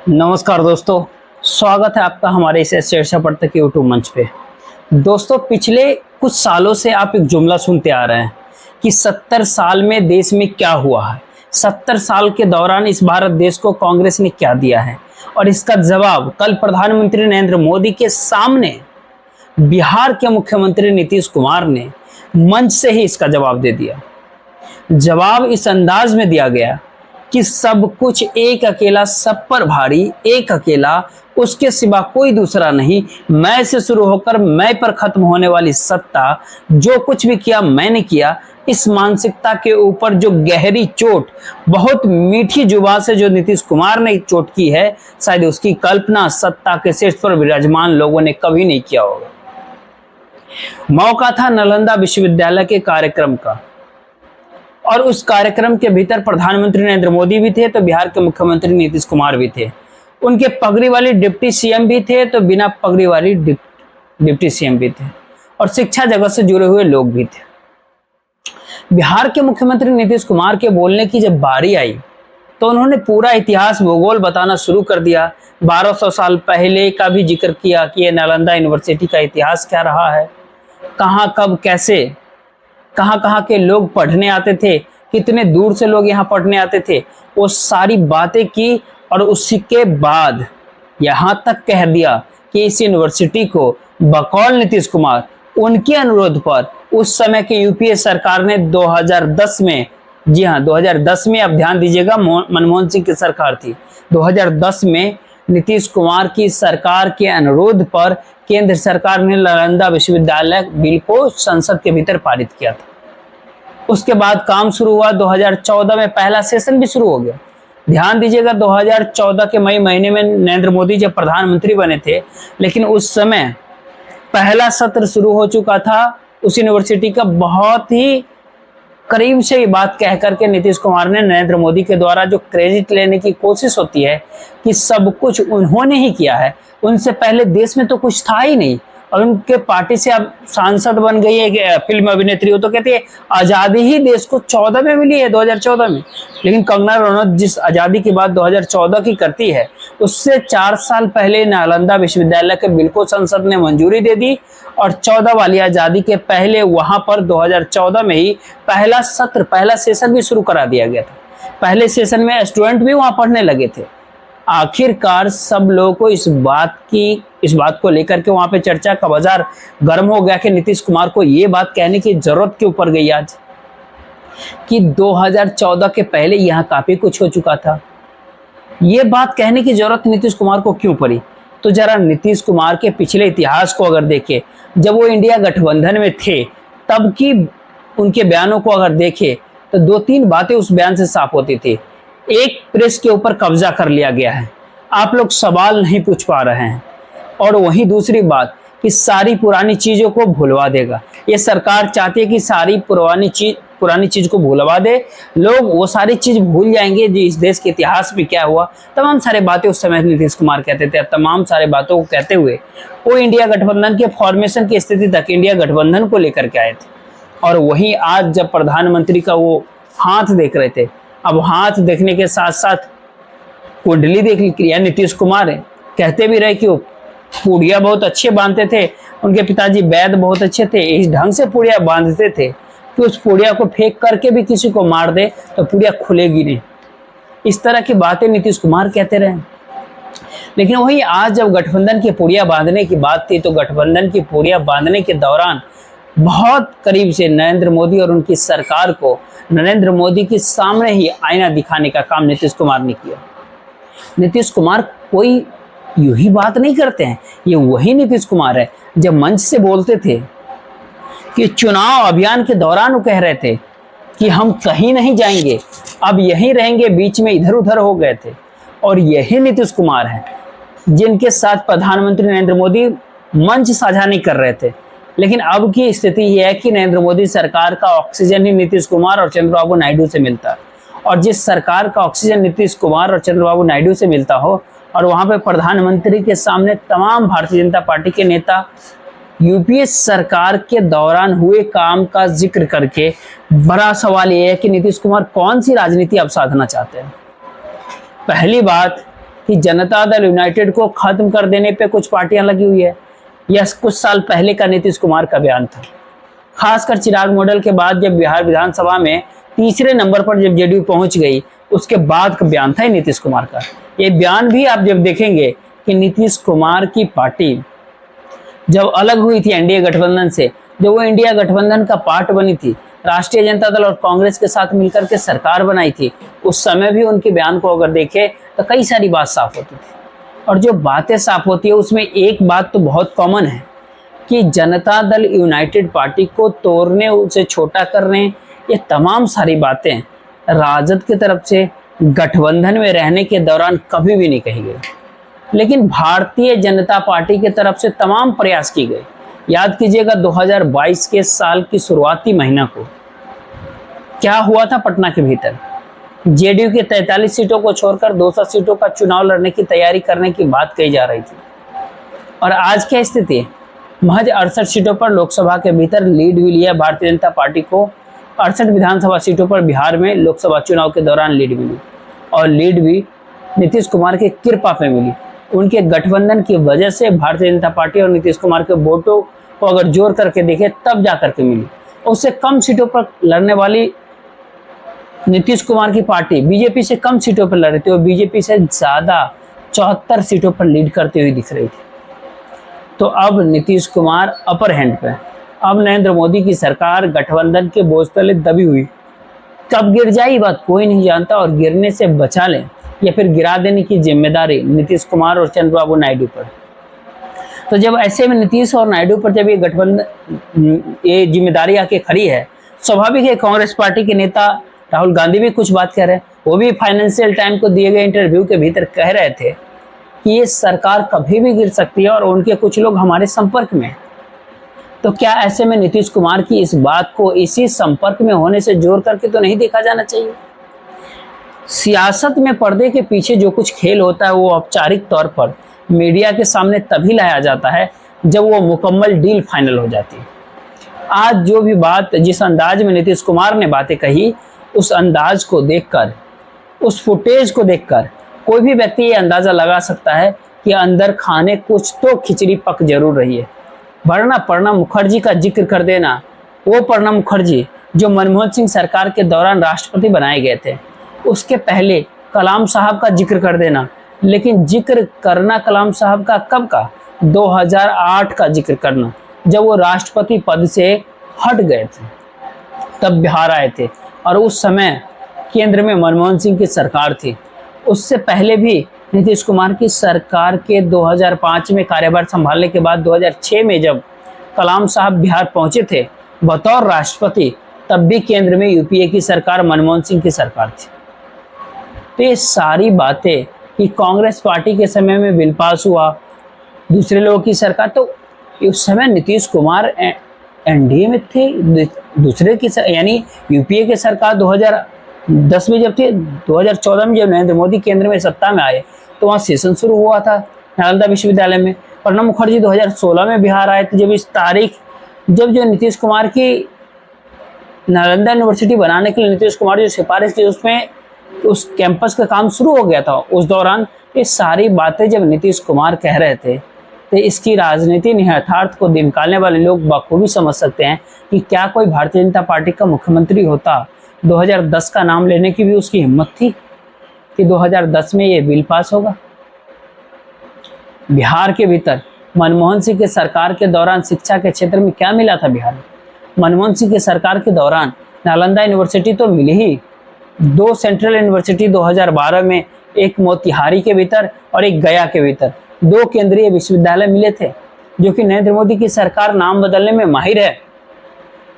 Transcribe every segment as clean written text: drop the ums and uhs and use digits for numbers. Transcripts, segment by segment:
नमस्कार दोस्तों, स्वागत है आपका हमारे इस चर्चा पर तक यूट्यूब मंच पे। दोस्तों, पिछले कुछ सालों से आप एक जुमला सुनते आ रहे हैं कि 70 साल में देश में क्या हुआ है, 70 साल के दौरान इस भारत देश को कांग्रेस ने क्या दिया है। और इसका जवाब कल प्रधानमंत्री नरेंद्र मोदी के सामने बिहार के मुख्यमंत्री नीतीश कुमार ने मंच से ही इसका जवाब दे दिया। जवाब इस अंदाज में दिया गया कि सब कुछ एक अकेला सब पर भारी, एक अकेला, उसके सिवा कोई दूसरा नहीं, मैं से शुरू होकर मैं पर खत्म होने वाली सत्ता, जो कुछ भी किया मैंने किया। इस मानसिकता के ऊपर जो गहरी चोट बहुत मीठी जुबान से जो नीतीश कुमार ने चोट की है, शायद उसकी कल्पना सत्ता के शीर्ष पर विराजमान लोगों ने कभी नहीं किया होगा। मौका था नालंदा विश्वविद्यालय के कार्यक्रम का, और उस कार्यक्रम के भीतर प्रधानमंत्री नरेंद्र मोदी भी थे तो बिहार के मुख्यमंत्री नीतीश कुमार भी थे, उनके पगड़ी वाली डिप्टी सीएम भी थे तो बिना पगड़ी वाली डिप्टी सीएम भी थे, और शिक्षा जगत से जुड़े हुए लोग भी थे। बिहार के मुख्यमंत्री नीतीश कुमार के बोलने की जब बारी आई तो उन्होंने पूरा इतिहास भूगोल बताना शुरू कर दिया। 1200 साल पहले का भी जिक्र किया कि यह नालंदा यूनिवर्सिटी का इतिहास क्या रहा है, कहाँ कब कैसे कहाँ के लोग पढ़ने आते थे, कितने दूर से लोग यहाँ पढ़ने आते थे, वो सारी बातें की। और उसी के बाद यहाँ तक कह दिया कि इस यूनिवर्सिटी को बकौल नीतीश कुमार उनके अनुरोध पर उस समय के यूपीए सरकार ने 2010 में, जी हाँ 2010 में, अब ध्यान दीजिएगा, मनमोहन सिंह की सरकार थी, 2010 में नीतीश कुमार की सरकार के अनुरोध पर केंद्र सरकार ने नालंदा विश्वविद्यालय बिल को संसद के भीतर पारित किया था। उसके बाद काम शुरू हुआ, 2014 में पहला सेशन भी शुरू हो गया। ध्यान दीजिएगा, 2014 के मई महीने में नरेंद्र मोदी जब प्रधानमंत्री बने थे, लेकिन उस समय पहला सत्र शुरू हो चुका था उस यूनिवर्सिटी का। बहुत ही करीब से ये बात कह करके नीतीश कुमार ने नरेंद्र मोदी के द्वारा जो क्रेडिट लेने की कोशिश होती है कि सब कुछ उन्होंने ही किया है, उनसे पहले देश में तो कुछ था ही नहीं, और उनके पार्टी से अब सांसद बन गई है फिल्म अभिनेत्री, हो तो कहती है आज़ादी ही देश को 14 में मिली है, 2014 में। लेकिन कंगना रनौत जिस आज़ादी की बात 2014 की करती है, उससे 4 साल पहले नालंदा विश्वविद्यालय के बिल को संसद ने मंजूरी दे दी, और 14 वाली आज़ादी के पहले वहां पर 2014 में ही पहला सत्र, पहला सेशन भी शुरू करा दिया गया था। पहले सेशन में स्टूडेंट भी वहां पढ़ने लगे थे। आखिरकार सब लोगों को इस बात को लेकर के वहां पे चर्चा का बाजार गर्म हो गया कि नीतीश कुमार को ये बात कहने की जरूरत क्यों पड़ गई आज कि 2014 के पहले यहाँ काफी कुछ हो चुका था। ये बात कहने की जरूरत नीतीश कुमार को क्यों पड़ी? तो जरा नीतीश कुमार के पिछले इतिहास को अगर देखें, जब वो इंडिया गठबंधन में थे तब की उनके बयानों को अगर देखें तो 2-3 बातें उस बयान से साफ होती थी। एक, प्रेस के ऊपर कब्जा कर लिया गया है, आप लोग सवाल नहीं पूछ पा रहे हैं। और वहीं दूसरी बात कि सारी पुरानी चीजों को भुलवा देगा। ये सरकार चाहती है कि सारी पुरानी चीज को भुलवा दे, लोग वो सारी चीज भूल जाएंगे जो इस देश के इतिहास में क्या हुआ। तमाम सारे बातें उस समय नीतीश कुमार कहते थे। तमाम सारे बातों को कहते हुए वो इंडिया गठबंधन के फॉर्मेशन की स्थिति तक इंडिया गठबंधन को लेकर के आए थे। और वहीं आज जब प्रधानमंत्री का वो हाथ देख रहे थे, अब हाथ देखने के साथ साथ कुंडली देख लिया नीतीश कुमार है। कहते भी रहे कि वो पूड़िया बहुत अच्छे बांधते थे, उनके पिताजी वैद्य बहुत अच्छे थे, इस ढंग से पूड़िया बांधते थे कि उस पूड़िया को फेंक करके भी किसी को मार दे तो पूड़िया खुलेगी नहीं। इस तरह की बातें नीतीश कुमार कहते रहे। लेकिन वही आज जब गठबंधन की पूड़िया बांधने की बात थी तो गठबंधन की पूड़िया बांधने के दौरान बहुत करीब से नरेंद्र मोदी और उनकी सरकार को नरेंद्र मोदी के सामने ही आईना दिखाने का काम नीतीश कुमार ने किया। नीतीश कुमार कोई यूं ही बात नहीं करते हैं, ये वही नीतीश कुमार है जब मंच से बोलते थे कि चुनाव अभियान के दौरान वो कह रहे थे कि हम कहीं नहीं जाएंगे, अब यहीं रहेंगे, बीच में इधर उधर हो गए थे। और यही नीतीश कुमार है जिनके साथ प्रधानमंत्री नरेंद्र मोदी मंच साझा नहीं कर रहे थे। लेकिन अब की स्थिति यह है कि नरेंद्र मोदी सरकार का ऑक्सीजन ही नीतीश कुमार और चंद्रबाबू नायडू से मिलता है। और जिस सरकार का ऑक्सीजन नीतीश कुमार और चंद्रबाबू नायडू से मिलता हो और वहां पे प्रधानमंत्री के सामने तमाम भारतीय जनता पार्टी के नेता यूपीए सरकार के दौरान हुए काम का जिक्र करके, बड़ा सवाल यह है कि नीतीश कुमार कौन सी राजनीति अब साधना चाहते हैं। पहली बात कि जनता दल यूनाइटेड को खत्म कर देने पे कुछ पार्टियां लगी हुई है। यह कुछ साल पहले का नीतीश कुमार का बयान था। खासकर चिराग मॉडल के बाद जब बिहार विधानसभा में तीसरे नंबर पर जब जेडीयू पहुंच गई, उसके बाद का बयान था नीतीश कुमार का। ये बयान भी आप जब देखेंगे कि नीतीश कुमार की पार्टी जब अलग हुई थी एनडीए गठबंधन से, जब वो इंडिया गठबंधन का पार्ट बनी थी, राष्ट्रीय जनता दल और कांग्रेस के साथ मिलकर के सरकार बनाई थी, उस समय भी उनके बयान को अगर देखें तो कई सारी बात साफ होती थी। और जो बातें साफ होती है उसमें एक बात तो बहुत कॉमन है कि जनता दल यूनाइटेड पार्टी को तोड़ने, उसे छोटा करने, ये तमाम सारी बातें राजद की तरफ से गठबंधन में रहने के दौरान कभी भी नहीं कही गई, लेकिन भारतीय जनता पार्टी की तरफ से तमाम प्रयास किए गए। याद कीजिएगा 2022 के साल की शुरुआती महीना को क्या हुआ था पटना के भीतर। जेडीयू के 43 सीटों को छोड़कर 200 सीटों का चुनाव लड़ने की तैयारी करने की बात कही जा रही थी। और आज क्या स्थिति है? महज 68 सीटों पर लोकसभा के भीतर लीड भी लिया भारतीय जनता पार्टी को। 68 विधानसभा सीटों पर बिहार में लोकसभा चुनाव के दौरान लीड मिली, और लीड भी नीतीश कुमार की कृपा पे मिली। उनके गठबंधन की वजह से भारतीय जनता पार्टी और नीतीश कुमार के वोटों को अगर जोड़ करके देखें तब जा करके मिली। उससे कम सीटों पर लड़ने वाली नीतीश कुमार की पार्टी बीजेपी से कम सीटों पर लड़ रही थी, और बीजेपी से ज्यादा 74 सीटों पर लीड करती हुई दिख रही थी। तो अब नीतीश कुमार अपर हैंड पे, अब नरेंद्र मोदी की सरकार गठबंधन के बोझ तले दबी हुई। कब गिर जाए बात कोई नहीं जानता, और गिरने से बचा लें या फिर गिरा देने की जिम्मेदारी नीतीश कुमार और चंद्रबाबू नायडू पर। तो जब ऐसे में नीतीश और नायडू पर जब ये गठबंधन, ये जिम्मेदारी आके खड़ी है, स्वाभाविक है कांग्रेस पार्टी के नेता राहुल गांधी भी कुछ बात कह रहे हैं। वो भी फाइनेंशियल टाइम को दिए गए इंटरव्यू के भीतर कह रहे थे कि ये सरकार कभी भी गिर सकती है और उनके कुछ लोग हमारे संपर्क में। तो क्या ऐसे में नीतीश कुमार की इस बात को इसी संपर्क में होने से जोड़ करके तो नहीं देखा जाना चाहिए? सियासत में पर्दे के पीछे जो कुछ खेल होता है वो औपचारिक तौर पर मीडिया के सामने तभी लाया जाता है जब वो मुकम्मल डील फाइनल हो जाती है। आज जो भी बात, जिस अंदाज में नीतीश कुमार ने बातें कही, उस अंदाज को देखकर, उस फुटेज को देखकर कोई भी व्यक्ति ये अंदाजा लगा सकता है कि अंदर खाने कुछ तो खिचड़ी पक जरूर रही है। वरना प्रणब मुखर्जी का जिक्र कर देना, वो प्रणब मुखर्जी जो मनमोहन सिंह सरकार के दौरान राष्ट्रपति बनाए गए थे, उसके पहले कलाम साहब का जिक्र कर देना, लेकिन जिक्र करना कलाम साहब का कब का? 2008 का जिक्र करना, जब वो राष्ट्रपति पद से हट गए थे, तब बिहार आए थे, और उस समय केंद्र में मनमोहन सिंह की सरकार थी। उससे पहले भी नीतीश कुमार की सरकार के 2005 में कार्यभार संभालने के बाद 2006 में जब कलाम साहब बिहार पहुंचे थे बतौर राष्ट्रपति, तब भी केंद्र में यूपीए की सरकार मनमोहन सिंह की सरकार थी। तो ये सारी बातें कि कांग्रेस पार्टी के समय में बिल पास हुआ, दूसरे लोगों की सरकार, तो उस समय नीतीश कुमार एनडीए में थे, दूसरे की यानी यूपीए की सरकार 2010 में जब थे, 2014 में जब नरेंद्र मोदी केंद्र में सत्ता में आए तो वहाँ सेशन शुरू हुआ था नालंदा विश्वविद्यालय में। प्रणब मुखर्जी 2016 में बिहार आए थे, जब इस तारीख, जब जो नीतीश कुमार की नालंदा यूनिवर्सिटी बनाने के लिए नीतीश कुमार जो सिफारिश की, उसमें उस कैंपस का काम शुरू हो गया था। उस दौरान ये सारी बातें जब नीतीश कुमार कह रहे थे, तो इसकी राजनीति निहितार्थ को निकालने वाले लोग बखूबी समझ सकते हैं कि क्या कोई भारतीय जनता पार्टी का मुख्यमंत्री होता 2010 का नाम लेने की भी उसकी हिम्मत थी कि 2010 में ये बिल पास होगा। बिहार के भीतर मनमोहन सिंह की सरकार के दौरान शिक्षा के क्षेत्र में क्या मिला था बिहार में? मनमोहन सिंह की सरकार के दौरान नालंदा यूनिवर्सिटी तो मिली ही, 2 सेंट्रल यूनिवर्सिटी 2012 में, एक मोतिहारी के भीतर और एक गया के भीतर, 2 केंद्रीय विश्वविद्यालय मिले थे, जो कि नरेंद्र मोदी की सरकार नाम बदलने में माहिर है।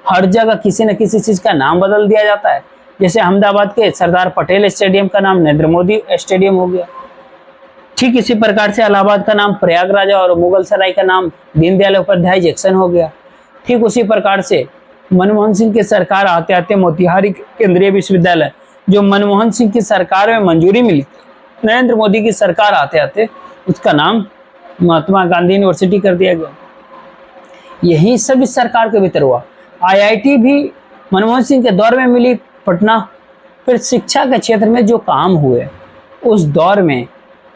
हर जगह किसी न किसी चीज का नाम बदल दिया जाता है। जैसे अहमदाबाद के सरदार पटेल स्टेडियम का नाम नरेंद्र मोदी स्टेडियम हो गया, ठीक इसी प्रकार से इलाहाबाद का नाम प्रयागराज और मुगल सराय का नाम दीनदयाल उपाध्याय जंक्शन हो गया। ठीक उसी प्रकार से मनमोहन सिंह की सरकार आते आते मोतिहारी केंद्रीय विश्वविद्यालय, जो मनमोहन सिंह की सरकार में मंजूरी मिली, नरेंद्र मोदी की सरकार आते आते उसका नाम महात्मा गांधी यूनिवर्सिटी कर दिया गया। यही सब इस सरकार के भीतर हुआ। आईआईटी भी मनमोहन सिंह के दौर में मिली पटना। फिर शिक्षा के क्षेत्र में जो काम हुए उस दौर में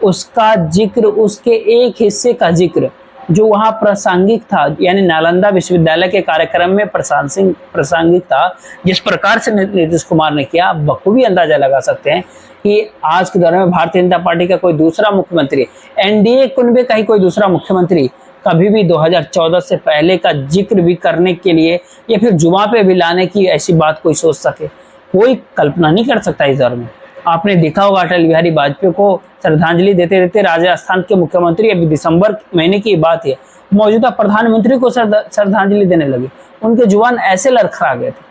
उसका जिक्र, उसके एक हिस्से का जिक्र जो वहाँ प्रासंगिक था, यानी नालंदा विश्वविद्यालय के कार्यक्रम में प्रासंगिक था, जिस प्रकार से नीतीश कुमार ने किया, बखूबी अंदाजा लगा सकते हैं कि आज के दौर में भारतीय जनता पार्टी का कोई दूसरा मुख्यमंत्री, एनडीए कुनबे का ही कोई दूसरा मुख्यमंत्री कभी भी 2014 से पहले का जिक्र भी करने के लिए या फिर जुमा पे भी लाने की ऐसी बात कोई सोच सके, कोई कल्पना नहीं कर सकता इस दौर में। आपने देखा होगा अटल बिहारी वाजपेयी को श्रद्धांजलि देते देते राजस्थान के मुख्यमंत्री, अभी दिसंबर महीने की बात है, मौजूदा प्रधानमंत्री को श्रद्धांजलि देने लगे, उनके जुबान ऐसे लड़खड़ा गए थे।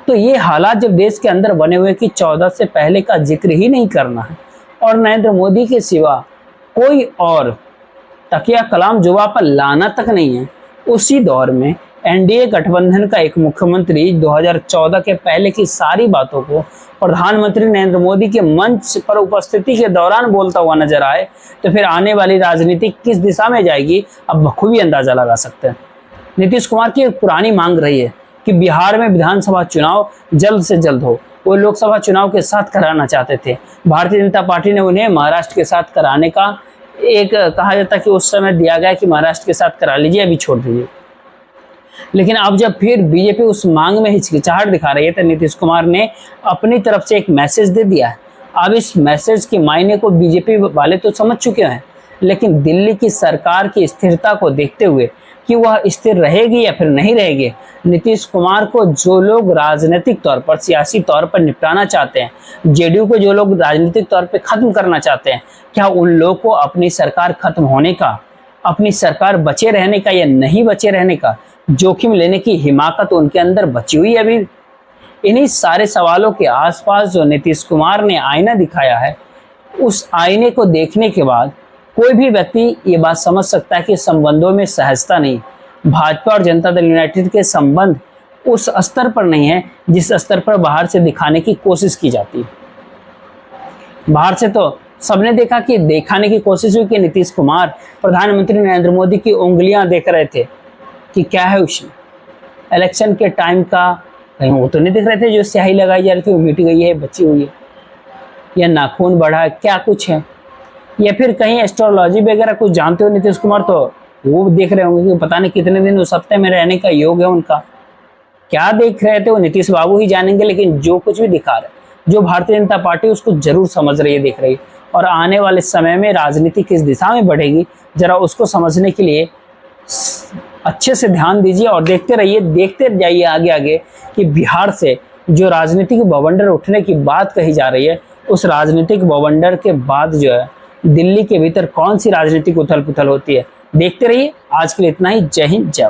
तो ये हालात जब देश के अंदर बने हुए कि 14 से पहले का जिक्र ही नहीं करना है और नरेंद्र मोदी के सिवा कोई और तकिया कलाम जुबा पर लाना तक नहीं है, उसी दौर में एनडीए गठबंधन का एक मुख्यमंत्री 2014 के पहले की सारी बातों को प्रधानमंत्री नरेंद्र मोदी के मंच पर उपस्थिति के दौरान बोलता हुआ नजर आए, तो फिर आने वाली राजनीति किस दिशा में जाएगी अब बखूबी अंदाजा लगा सकते हैं। नीतीश कुमार की एक पुरानी मांग रही है कि बिहार में विधानसभा चुनाव जल्द से जल्द हो, वो लोकसभा चुनाव के साथ कराना चाहते थे। भारतीय जनता पार्टी ने उन्हें महाराष्ट्र के साथ कराने का एक कहा जाता कि उस समय दिया गया कि महाराष्ट्र के साथ करा लीजिए, अभी छोड़ दीजिए। लेकिन अब जब फिर बीजेपी उस मांग में हिचकिचाहट दिखा रही है तो नीतीश कुमार ने अपनी तरफ से एक मैसेज दे दिया है। अब इस मैसेज के मायने को बीजेपी वाले तो समझ चुके हैं, लेकिन दिल्ली की सरकार की स्थिरता को देखते हुए कि वह स्थिर रहेगी या फिर नहीं रहेगी, नीतीश कुमार को जो लोग राजनीतिक तौर पर, सियासी तौर पर निपटाना चाहते हैं, जेडीयू को जो लोग राजनीतिक तौर पर खत्म करना चाहते हैं, क्या उन लोगों को अपनी सरकार खत्म होने का, अपनी सरकार बचे रहने का या नहीं बचे रहने का जोखिम लेने की हिमाकत उनके अंदर बची हुई है अभी? इन्हीं सारे सवालों के आसपास जो नीतीश कुमार ने आईना दिखाया है, उस आईने को देखने के बाद कोई भी व्यक्ति ये बात समझ सकता है कि संबंधों में सहजता नहीं। भाजपा और जनता दल यूनाइटेड के संबंध उस स्तर पर नहीं है जिस स्तर पर बाहर से दिखाने की कोशिश की जाती है। बाहर से तो सबने देखा कि दिखाने की कोशिश हुई कि नीतीश कुमार प्रधानमंत्री नरेंद्र मोदी की उंगलियां देख रहे थे कि क्या है उसमें, इलेक्शन के टाइम का कहीं वो तो नहीं दिख रहे थे जो स्याही लगाई जा रही थी वो मिट गई है, बची हुई है, या नाखून बढ़ा है, क्या कुछ है, या फिर कहीं एस्ट्रोलॉजी वगैरह कुछ जानते हो नीतीश कुमार तो वो देख रहे होंगे कि पता नहीं कितने दिन उस हफ्ते में रहने का योग है उनका, क्या देख रहे थे वो नीतीश बाबू ही जानेंगे। लेकिन जो कुछ भी दिखा रहे, जो भारतीय जनता पार्टी उसको जरूर समझ रही है, देख रही है, और आने वाले समय में राजनीति किस दिशा में बढ़ेगी जरा उसको समझने के लिए अच्छे से ध्यान दीजिए और देखते रहिए, देखते जाइए आगे आगे कि बिहार से जो राजनीतिक बवंडर उठने की बात कही जा रही है, उस राजनीतिक बवंडर के बाद जो है दिल्ली के भीतर कौन सी राजनीतिक उथल पुथल होती है। देखते रहिए। आज के लिए इतना ही। जय हिंद, जय भारत।